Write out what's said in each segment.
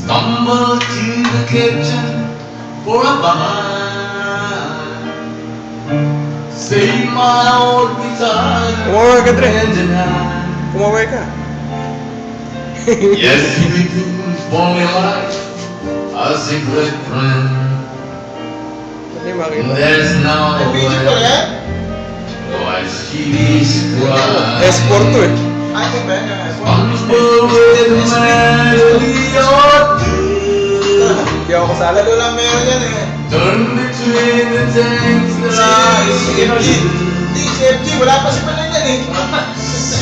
Stumbled to the kitchen for a bite. Save my old guitar Kumaway ka, Dre. and tonight. Kumaway ka. Yes, he became for me like a secret friend. Hindi makita. There's no May video ko way yan? why she's crying. Esport to eh. Ay, ito ba yan? Stumble with melody or two. Hindi ako kasala. Lalo lang meron yan eh. Turn between the things that I Si FG. see. Hindi, si FG. Wala pa si Palan yan eh.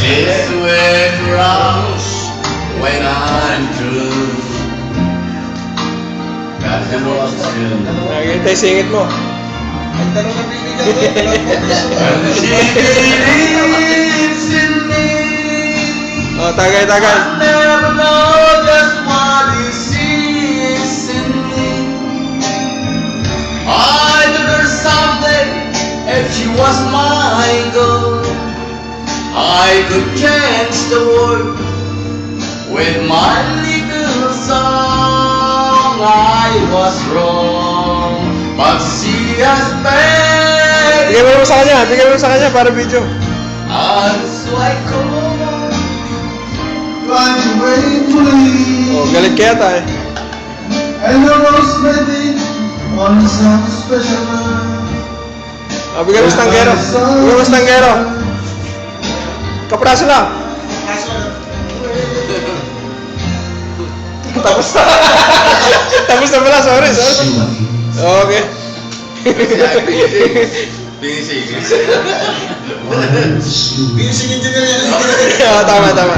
It's with rush when I'm through. Got to walk still. Nakikita yung singit mo. Ang tanong ng bibigyan ko. And she believes in me. Oh, tagay. I never know just what you see is in me. I told her someday if she was my girl, I could change the world with my little song. I was wrong, but she has made Bigyan mo naman sa kanya. Bigyan mo sa kanya para video. us like home. Fly away to leave, Oh, galit kaya tayo. and I was ready on some special night. Oh, bigyan mo sa tanggero. Bigyan mo sa tanggero. Kapraso lang. Tapos na. Tapos na pala. Sorry. Okay. Pinisig. Music engineer yan. Ah, tama.